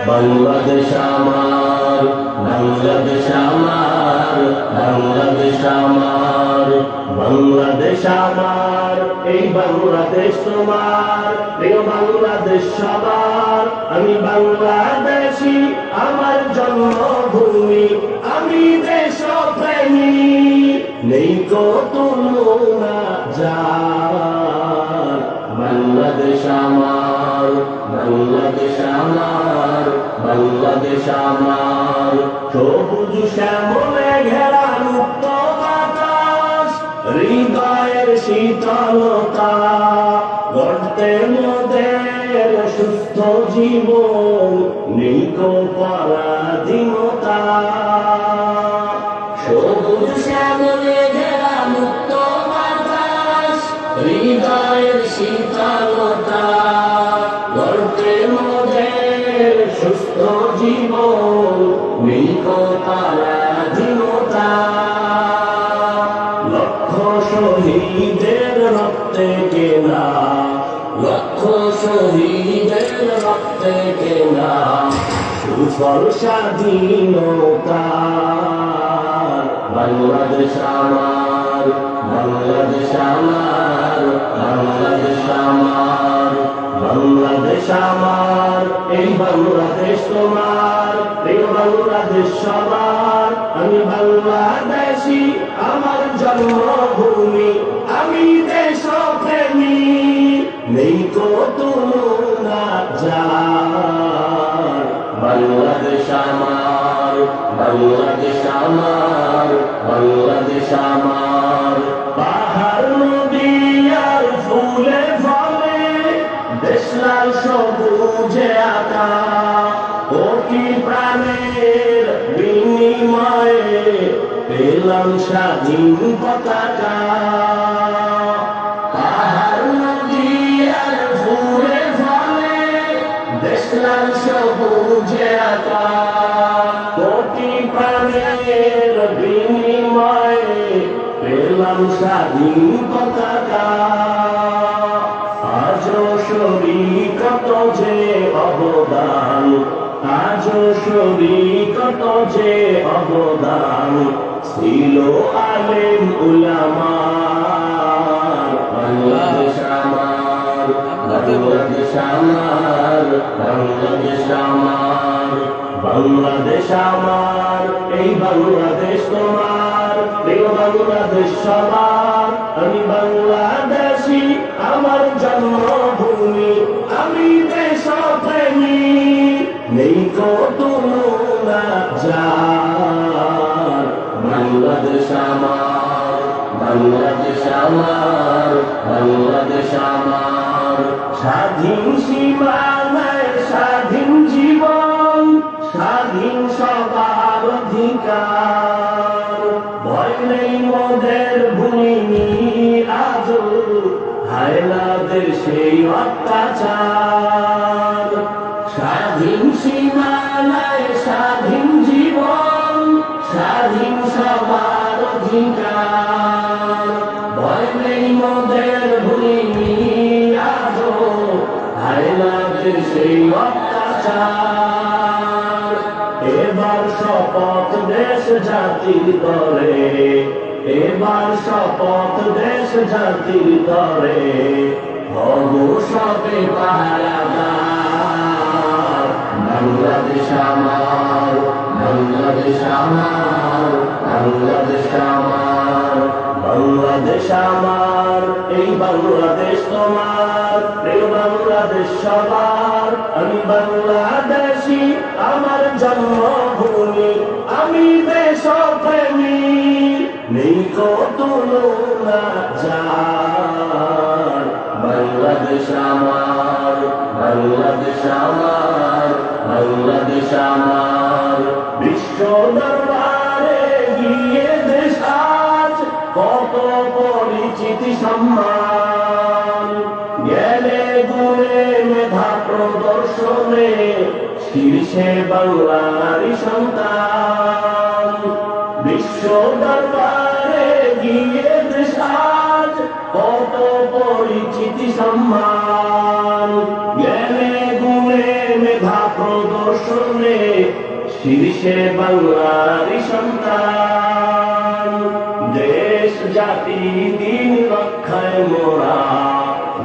বাংলাদেশ আমার, বাংলাদেশ আমার, বাংলাদেশ আমার, বাংলাদেশ আমার, এই বাংলাদেশ তোমার, প্রিয় বাংলাদেশ সবার। আমি বাংলাদেশী, আমার জন্মভূমি, আমি দেশপ্রেমী, নেই কো তুলনা যার। বাংলাদেশ আমার, বাংলাদেশ আমার, বাংলাদেশ আমার, সবুজ শ্যামলে ঘেরা মুক্ত বাতাস, হৃদয়ের শীতলতা, গড়তে মোদের সুস্থ জীবন, নেই কো পরাধীনতা। সবুজ শ্যামলে ঘেরা মুক্ত বাতাস, হৃদয়ের শীতলতা, গড়তে মোদের সুস্থ জীবন, নেই কো পরাধীনতা। লক্ষ শহীদের রক্তে কেনা, লক্ষ শহীদের রক্তে কেনা, সুফল স্বাধীনতা। বাংলাদেশ আমার, বাংলাদেশ আমার, বাংলাদেশ আমার, বাংলাদেশ আমার, এই বাংলাদেশ তোমার, প্রিয় বাংলাদেশ সবার। আমি বাংলাদেশী, আমার জন্মভূমি, আমি দেশপ্রেমী, নেই কো তুলনা যার। বাংলাদেশ আমার, বাংলাদেশ আমার, বাংলাদেশ আমার, পাহাড় নদী আর ফুলে ফলে, দেশ লাল সবুজে আঁকা, কোটি প্রাণের বিনিময়ে পেলাম স্বাধীন পতাকা। পাহাড় নদী আর ফুলে ফলে, দেশ লাল সবুজে আঁকা, কোটি প্রাণের বিনিময়ে পেলাম স্বাধীন পতাকা। আজও শরীকত যে অবদান, আজও শরীকত যে অবদান, ছিল আলেম উলামার। বাংলাদেশ আমার, বাংলাদেশ আমার, বাংলাদেশ আমার, বাংলাদেশ আমার, এই বাংলাদেশ তোমার, প্রিয় বাংলাদেশ সবার। আমি বাংলাদেশী, আমার জন্মভূমি, আমি দেশপ্রেমী, নেই কো তুলনা যার। বাংলাদেশ আমার, বাংলাদেশ আমার, বাংলাদেশ আমার, স্বাধীন সীমানায় স্বাধীন জীবন, স্বাধীন সবার অধিকার, ভয় নেই মোদের ভূমি আজও, হায়নাদের সেই অত্যাচার। স্বাধীন সীমানায় স্বাধীন জীবন, স্বাধীন সবার অধিকার, ভয় নেই মোদের ভূমি আজও, হায়নাদের সেই অত্যাচার। এবার শপথ দেশ জাতির তরে, এবার শপথ দেশ জাতির তরে, হব সবে পাহারাদার। বাংলাদেশ আমার, বাংলাদেশ আমার, বাংলাদেশ আমার, বাংলাদেশ আমার, এই বাংলাদেশ তোমার, প্রিয় বাংলাদেশ সবার। আমি বাংলাদেশী, আমার জন্মভূমি, আমি দেশপ্রেমী, নেই কো তুলনা যার। বাংলাদেশ আমার, বাংলাদেশ আমার, বাংলাদেশ আমার, বিশ্ব দরবারে গিয়ে দেশ আজ কত পরিচিতি সম্মান, জ্ঞানে গুণে মেধা প্রদর্শনে শীর্ষে বাংলারই সন্তান। বিশ্ব দরবারে গিয়ে দেশ আজ কত পরিচিতি সম্মান, জ্ঞানে গুণে মেধা প্রদর্শন শোনে শীর্ষে বাংলারই সন্তান। দেশ জাতি দিন রক্ষায় মোরা,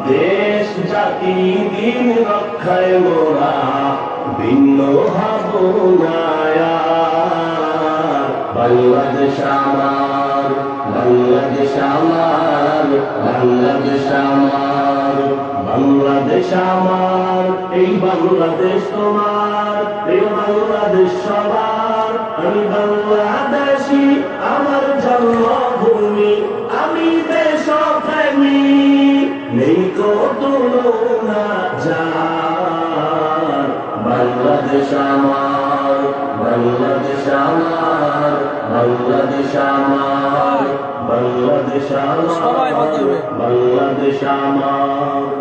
দেশ জাতি দিন রক্ষায় মোরা ভিন্ন হব না আর। বাংলাদেশ আমার, বাংলাদেশ আমার, বাংলাদেশ আমার, বাংলাদেশ আমার, এই বাংলাদেশ তোমার, এই বাংলাদেশ সবার। আমি বাংলাদেশী, আমার জন্মভূমি, আমি দেশপ্রেমী, নেই কো তুলনা যার। বাংলাদেশ আমার, বাংলাদেশ আমার, বাংলাদেশ আমার, বাংলাদেশ আমার, বাংলাদেশ আমার।